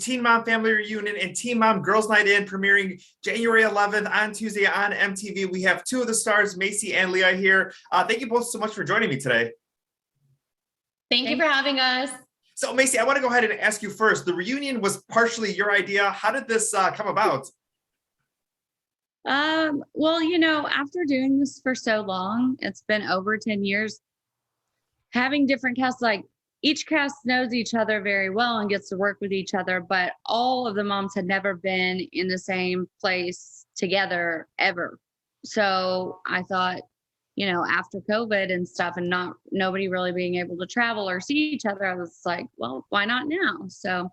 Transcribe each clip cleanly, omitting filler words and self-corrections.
Teen Mom Family Reunion and Teen Mom Girls Night In premiering January 11th on Tuesday on MTV. We have two of the stars, Maci and Leah, here. Thank you both so much for joining me today. Thank you for having us. So Maci, I want to go ahead and ask you first. The reunion was partially your idea. How did this come about? Well, after doing this for so long, it's been over 10 years, having different casts, like each cast knows each other very well and gets to work with each other, but all of the moms had never been in the same place together ever. So I thought, after COVID and stuff and nobody really being able to travel or see each other, I was like, well, why not now? So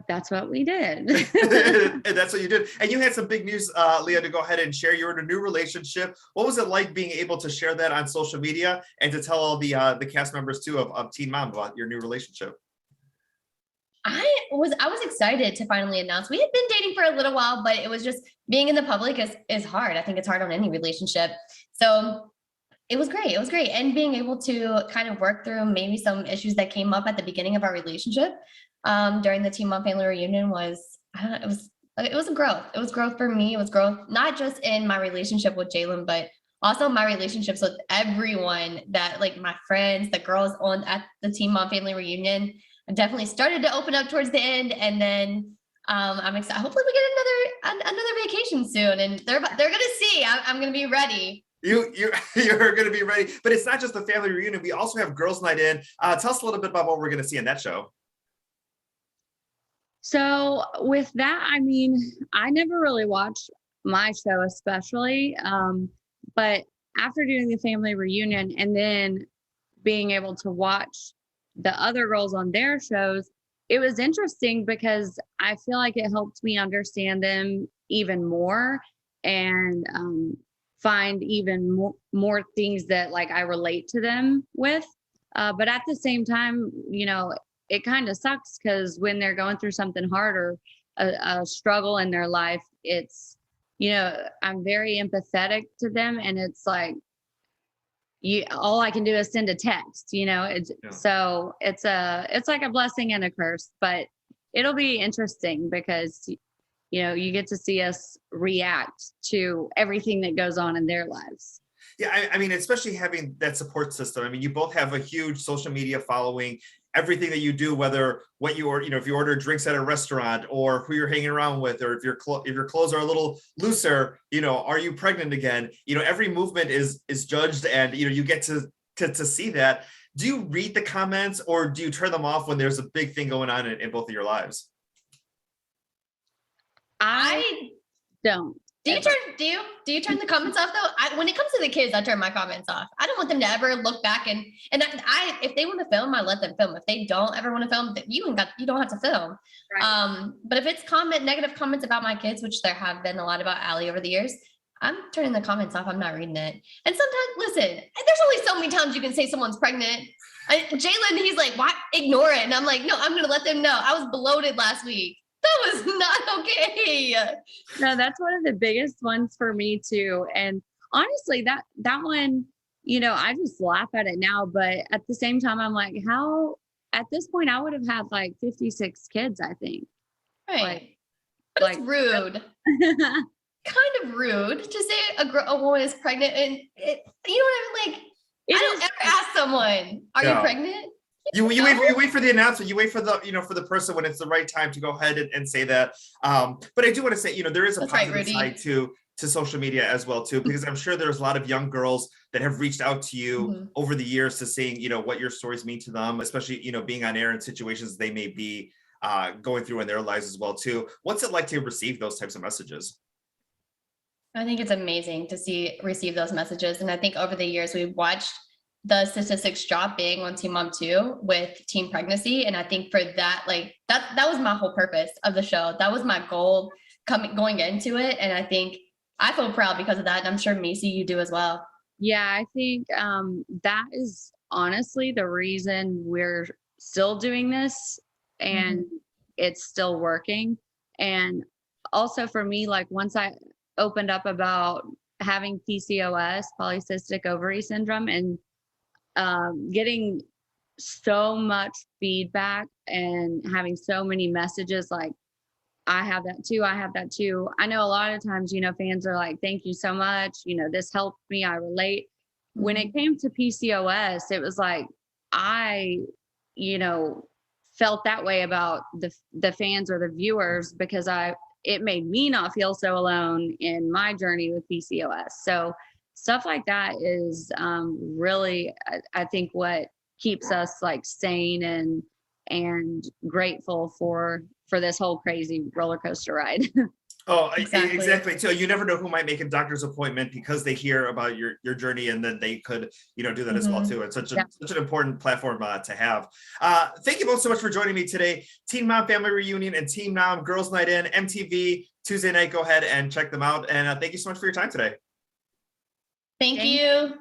that's what we did. And that's what you did. And you had some big news, Leah, to go ahead and share. You're in a new relationship. What was it like being able to share that on social media and to tell all the cast members too of Teen Mom about your new relationship? I was excited to finally announce. We had been dating for a little while, but it was just being in the public is hard. I think it's hard on any relationship. So it was great. It was great. And being able to kind of work through maybe some issues that came up at the beginning of our relationship during the Teen Mom Family Reunion was, it was a growth. It was growth for me. It was growth, not just in my relationship with Jalen, but also my relationships with everyone that, like my friends, the girls on at the Teen Mom Family Reunion. I definitely started to open up towards the end. And then I'm excited. Hopefully we get another vacation soon, and they're going to see I'm going to be ready. You're going to be ready, but it's not just the family reunion. We also have Girls Night In. Tell us a little bit about what we're going to see in that show. So with that, I never really watched my show, especially, but after doing the family reunion and then being able to watch the other girls on their shows, it was interesting because I feel like it helped me understand them even more and find even more things that like I relate to them with. But at the same time, it kind of sucks because when they're going through something hard or a struggle in their life, it's, I'm very empathetic to them, and it's like, all I can do is send a text, so it's like a blessing and a curse, but it'll be interesting because, you get to see us react to everything that goes on in their lives. Yeah, especially having that support system. You both have a huge social media following. Everything that you do, whether what you order, if you order drinks at a restaurant or who you're hanging around with, or if your clothes are a little looser, are you pregnant again? Every movement is judged, and you get to see that. Do you read the comments or do you turn them off when there's a big thing going on in both of your lives? I don't. Do you turn the comments off though? When it comes to the kids, I turn my comments off. I don't want them to ever look back and if they want to film, I let them film. If they don't ever want to film, you don't have to film. Right. But if it's negative comments about my kids, which there have been a lot about Allie over the years, I'm turning the comments off. I'm not reading it. And sometimes, listen, there's only so many times you can say someone's pregnant. Jalen, he's like, why ignore it? And I'm like, no, I'm going to let them know. I was bloated last week. That was not okay. No, that's one of the biggest ones for me too. And honestly, that one, I just laugh at it now, but at the same time, I'm like, how at this point I would have had like 56 kids, I think. Right. But it's rude. Kind of rude to say a woman is pregnant, and you know what I mean? Like, I don't ever ask someone, are you pregnant? You wait for the announcement. You wait for the for the person when it's the right time to go ahead and say that. But I do want to say, there is a positive side to social media as well too, because I'm sure there's a lot of young girls that have reached out to you over the years to seeing what your stories mean to them, especially being on air in situations they may be going through in their lives as well too. What's it like to receive those types of messages? I think it's amazing to receive those messages, and I think over the years we've watched the statistics dropping on Teen Mom 2 with teen pregnancy. And I think for that, like that was my whole purpose of the show. That was my goal going into it. And I think I feel proud because of that. And I'm sure Maci, you do as well. Yeah, I think that is honestly the reason we're still doing this, and it's still working. And also for me, like once I opened up about having PCOS, polycystic ovary syndrome, and getting so much feedback and having so many messages like, I have that too. I have that too. I know a lot of times, fans are like, thank you so much. This helped me. I relate. When it came to PCOS, it was like, I, felt that way about the fans or the viewers because it made me not feel so alone in my journey with PCOS. So stuff like that is really, I think, what keeps us like sane and grateful for this whole crazy roller coaster ride. Oh, Exactly. exactly. So you never know who might make a doctor's appointment because they hear about your journey, and then they could, do that as well too. It's such an important platform to have. Thank you both so much for joining me today. Teen Mom Family Reunion and Teen Mom Girls Night In, MTV Tuesday night. Go ahead and check them out. And thank you so much for your time today. Thank you.